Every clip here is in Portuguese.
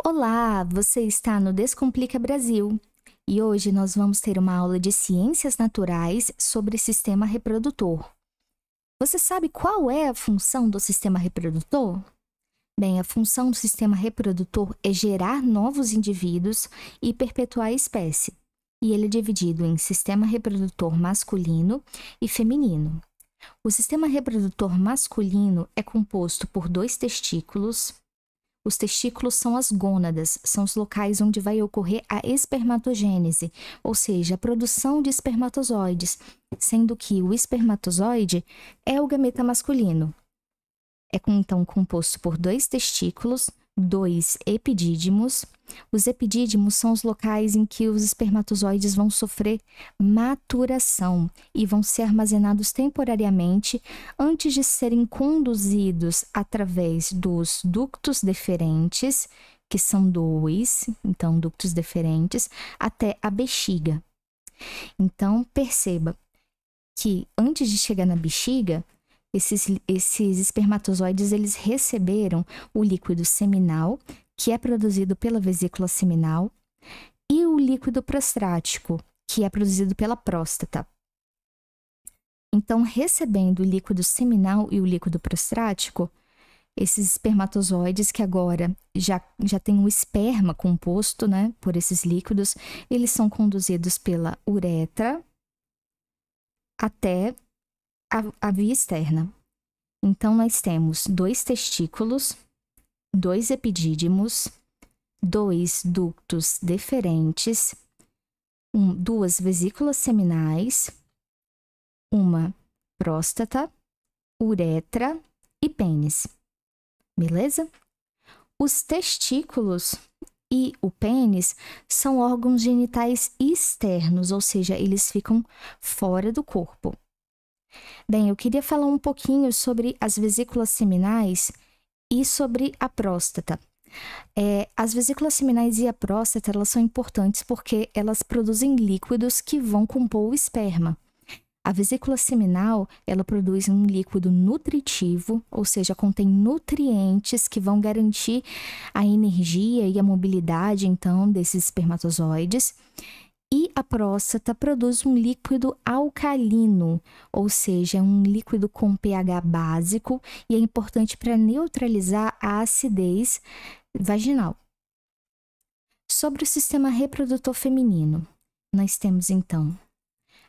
Olá, você está no Descomplica Brasil e hoje nós vamos ter uma aula de ciências naturais sobre sistema reprodutor. Você sabe qual é a função do sistema reprodutor? Bem, a função do sistema reprodutor é gerar novos indivíduos e perpetuar a espécie. E ele é dividido em sistema reprodutor masculino e feminino. O sistema reprodutor masculino é composto por dois testículos. Os testículos são as gônadas, são os locais onde vai ocorrer a espermatogênese, ou seja, a produção de espermatozoides, sendo que o espermatozoide é o gameta masculino. É então composto por dois testículos, dois epidídimos. Os epidídimos são os locais em que os espermatozoides vão sofrer maturação e vão ser armazenados temporariamente antes de serem conduzidos através dos ductos deferentes, que são dois, então ductos deferentes, até a bexiga. Então, perceba que antes de chegar na bexiga, esses espermatozoides eles receberam o líquido seminal, que é produzido pela vesícula seminal, e o líquido prostático, que é produzido pela próstata. Então, recebendo o líquido seminal e o líquido prostático, esses espermatozoides que agora já têm o esperma composto, né, por esses líquidos, eles são conduzidos pela uretra até a via externa. Então, nós temos dois testículos, dois epidídimos, dois ductos deferentes, duas vesículas seminais, uma próstata, uretra e pênis. Beleza? Os testículos e o pênis são órgãos genitais externos, ou seja, eles ficam fora do corpo. Bem, eu queria falar um pouquinho sobre as vesículas seminais e sobre a próstata. As vesículas seminais e a próstata, elas são importantes porque elas produzem líquidos que vão compor o esperma. A vesícula seminal, ela produz um líquido nutritivo, ou seja, contém nutrientes que vão garantir a energia e a mobilidade, então, desses espermatozoides. E a próstata produz um líquido alcalino, ou seja, um líquido com pH básico e é importante para neutralizar a acidez vaginal. Sobre o sistema reprodutor feminino, nós temos então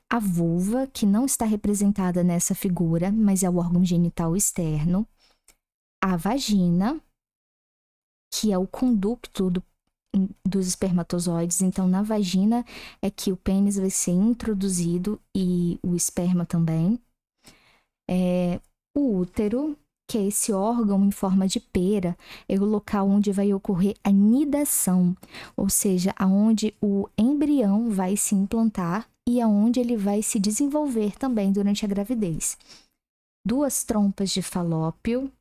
a vulva, que não está representada nessa figura, mas é o órgão genital externo, a vagina, que é o conducto dos espermatozoides. Então, na vagina é que o pênis vai ser introduzido e o esperma também. O útero, que é esse órgão em forma de pera, é o local onde vai ocorrer a nidação, ou seja, aonde o embrião vai se implantar e aonde ele vai se desenvolver também durante a gravidez. Duas trompas de falópio.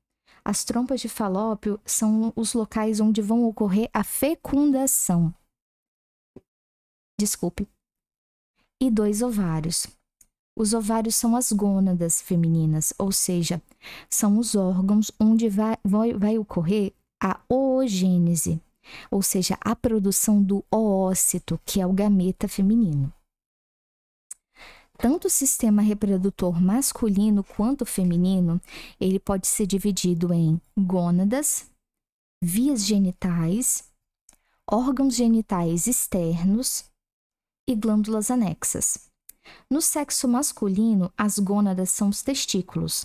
As trompas de falópio são os locais onde vão ocorrer a fecundação. E dois ovários. Os ovários são as gônadas femininas, ou seja, são os órgãos onde vai ocorrer a oogênese, ou seja, a produção do oócito, que é o gameta feminino. Tanto o sistema reprodutor masculino quanto feminino, ele pode ser dividido em gônadas, vias genitais, órgãos genitais externos e glândulas anexas. No sexo masculino, as gônadas são os testículos.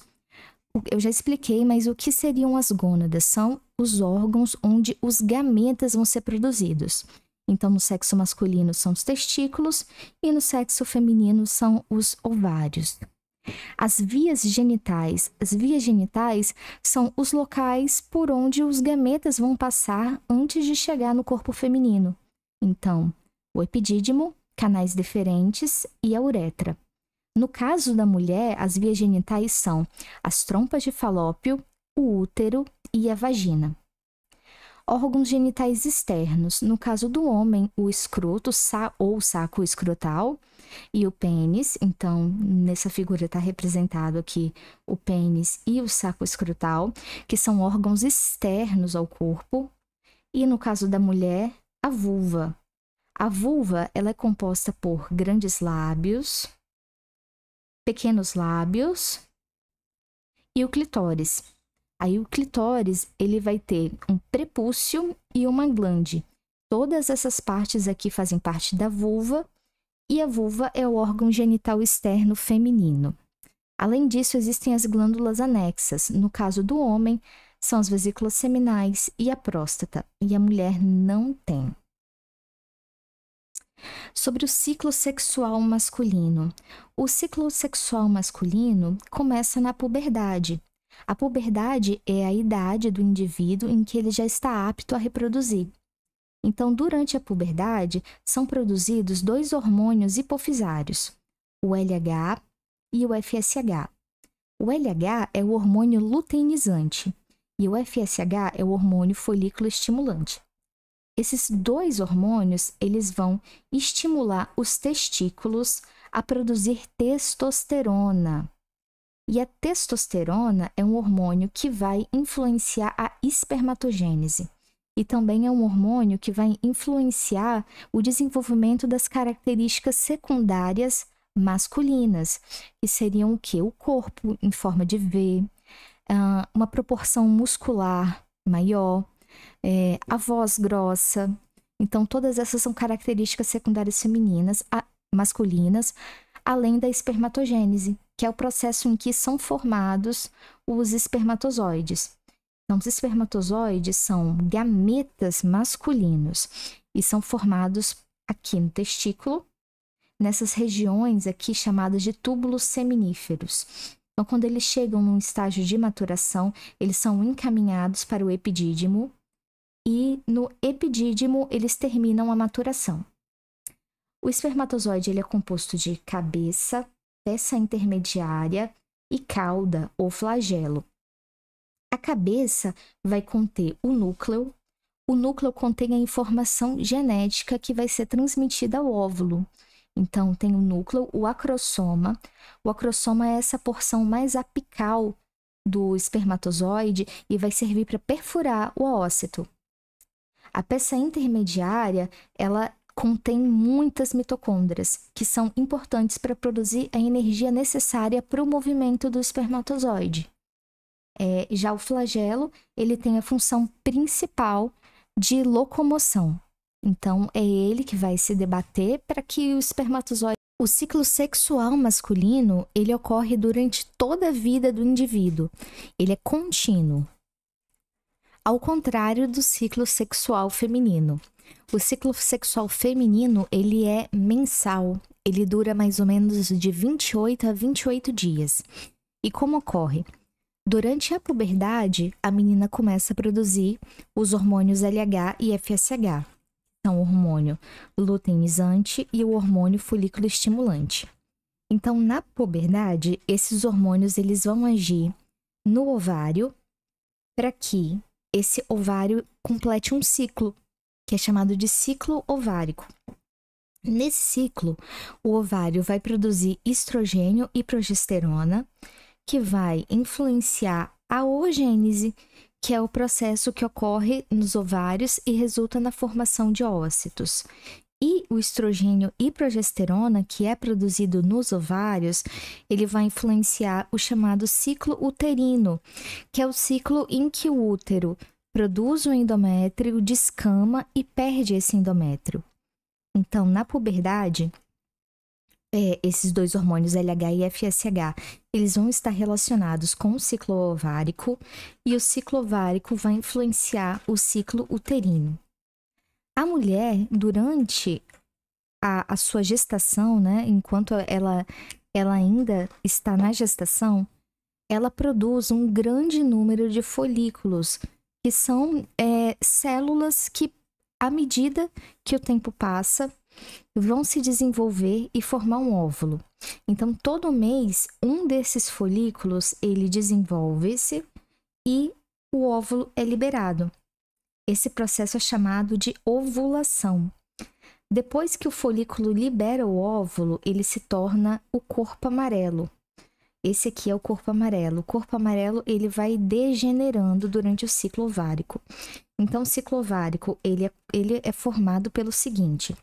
Eu já expliquei, mas o que seriam as gônadas? São os órgãos onde os gametas vão ser produzidos. Então, no sexo masculino são os testículos e no sexo feminino são os ovários. As vias genitais são os locais por onde os gametas vão passar antes de chegar no corpo feminino. Então, o epidídimo, canais deferentes e a uretra. No caso da mulher, as vias genitais são as trompas de falópio, o útero e a vagina. Órgãos genitais externos. No caso do homem, o escroto ou saco escrotal e o pênis. Então, nessa figura está representado aqui o pênis e o saco escrotal, que são órgãos externos ao corpo. E no caso da mulher, a vulva. A vulva, ela é composta por grandes lábios, pequenos lábios e o clitóris. Aí o clitóris, ele vai ter um prepúcio e uma glande. Todas essas partes aqui fazem parte da vulva, e a vulva é o órgão genital externo feminino. Além disso, existem as glândulas anexas. No caso do homem, são as vesículas seminais e a próstata, e a mulher não tem. Sobre o ciclo sexual masculino. O ciclo sexual masculino começa na puberdade. A puberdade é a idade do indivíduo em que ele já está apto a reproduzir. Então, durante a puberdade, são produzidos 2 hormônios hipofisários, o LH e o FSH. O LH é o hormônio luteinizante e o FSH é o hormônio folículo estimulante. Esses 2 hormônios, eles vão estimular os testículos a produzir testosterona. E a testosterona é um hormônio que vai influenciar a espermatogênese. E também é um hormônio que vai influenciar o desenvolvimento das características secundárias masculinas, que seriam o quê? O corpo em forma de V, uma proporção muscular maior, a voz grossa. Então, todas essas são características secundárias femininas, masculinas, além da espermatogênese, que é o processo em que são formados os espermatozoides. Então, os espermatozoides são gametas masculinos e são formados aqui no testículo, nessas regiões aqui chamadas de túbulos seminíferos. Então, quando eles chegam num estágio de maturação, eles são encaminhados para o epidídimo e no epidídimo eles terminam a maturação. O espermatozoide ele é composto de cabeça, peça intermediária e cauda ou flagelo. A cabeça vai conter o núcleo. O núcleo contém a informação genética que vai ser transmitida ao óvulo. Então, tem o núcleo, o acrossoma. O acrossoma é essa porção mais apical do espermatozoide e vai servir para perfurar o ócito. A peça intermediária, ela contém muitas mitocôndrias, que são importantes para produzir a energia necessária para o movimento do espermatozoide. Já o flagelo, ele tem a função principal de locomoção. Então, é ele que vai se debater para que o espermatozoide... O ciclo sexual masculino, ele ocorre durante toda a vida do indivíduo. Ele é contínuo. Ao contrário do ciclo sexual feminino. O ciclo sexual feminino, ele é mensal. Ele dura mais ou menos de 28 a 28 dias. E como ocorre? Durante a puberdade, a menina começa a produzir os hormônios LH e FSH. São o hormônio luteinizante e o hormônio folículo estimulante. Então, na puberdade, esses hormônios eles vão agir no ovário para que esse ovário complete um ciclo, que é chamado de ciclo ovárico. Nesse ciclo, o ovário vai produzir estrogênio e progesterona, que vai influenciar a oogênese, que é o processo que ocorre nos ovários e resulta na formação de ócitos. E o estrogênio e progesterona, que é produzido nos ovários, ele vai influenciar o chamado ciclo uterino, que é o ciclo em que o útero produz o endométrio, descama e perde esse endométrio. Então, na puberdade, esses 2 hormônios LH e FSH, eles vão estar relacionados com o ciclo ovárico e o ciclo ovárico vai influenciar o ciclo uterino. A mulher, durante a sua gestação, né, enquanto ela ainda está na gestação, ela produz um grande número de folículos, que são células que, à medida que o tempo passa, vão se desenvolver e formar um óvulo. Então, todo mês, um desses folículos, ele desenvolve-se e o óvulo é liberado. Esse processo é chamado de ovulação. Depois que o folículo libera o óvulo, ele se torna o corpo amarelo. Esse aqui é o corpo amarelo. O corpo amarelo, ele vai degenerando durante o ciclo ovárico. Então, o ciclo ovárico, ele é formado pelo seguinte: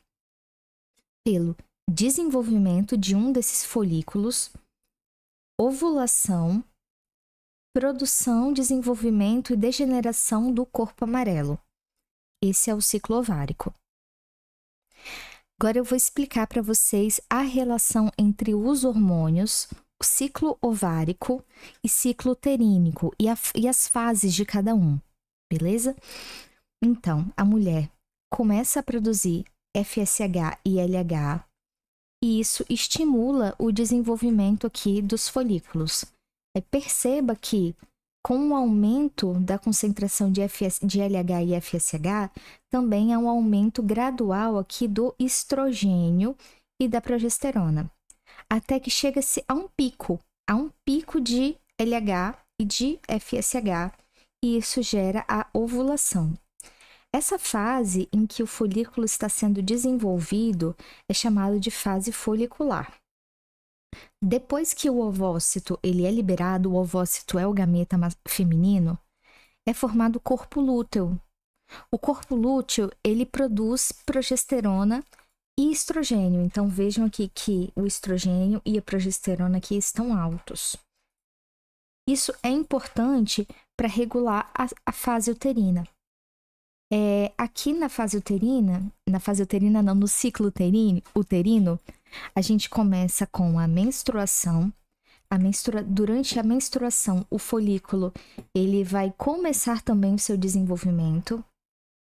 pelo desenvolvimento de um desses folículos, ovulação, produção, desenvolvimento e degeneração do corpo amarelo. Esse é o ciclo ovárico. Agora eu vou explicar para vocês a relação entre os hormônios, o ciclo ovárico e ciclo uterínico e as fases de cada um, beleza? Então, a mulher começa a produzir FSH e LH e isso estimula o desenvolvimento aqui dos folículos. Perceba que com o aumento da concentração de LH e FSH, também há um aumento gradual aqui do estrogênio e da progesterona, até que chega-se a um pico de LH e de FSH, e isso gera a ovulação. Essa fase em que o folículo está sendo desenvolvido é chamada de fase folicular. Depois que o ovócito ele é liberado, o ovócito é o gameta feminino, é formado o corpo lúteo. O corpo lúteo, ele produz progesterona e estrogênio. Então, vejam aqui que o estrogênio e a progesterona aqui estão altos. Isso é importante para regular a fase uterina. Aqui na fase uterina não, no ciclo uterino, a gente começa com a menstruação. Durante a menstruação, o folículo ele vai começar também o seu desenvolvimento.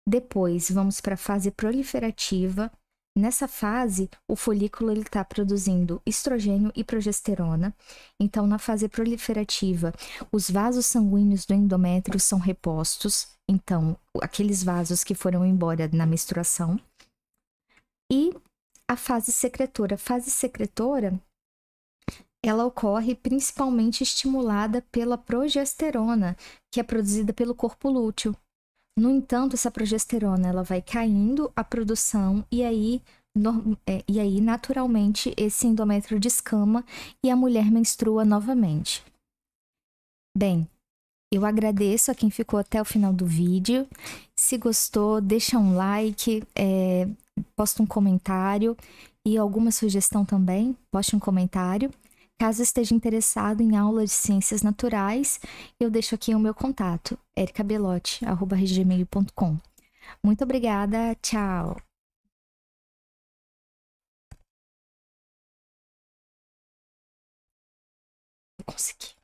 Depois, vamos para a fase proliferativa. Nessa fase, o folículo está produzindo estrogênio e progesterona. Então, na fase proliferativa, os vasos sanguíneos do endométrio são repostos. Então, aqueles vasos que foram embora na menstruação. E a fase secretora. A fase secretora, ela ocorre principalmente estimulada pela progesterona, que é produzida pelo corpo lúteo. No entanto, essa progesterona ela vai caindo a produção e aí naturalmente, esse endométrio descama e a mulher menstrua novamente. Bem, eu agradeço a quem ficou até o final do vídeo. Se gostou, deixa um like, posta um comentário e alguma sugestão também, poste um comentário. Caso esteja interessado em aula de ciências naturais, eu deixo aqui o meu contato, ericabelotti@gmail.com. Muito obrigada, tchau! Consegui.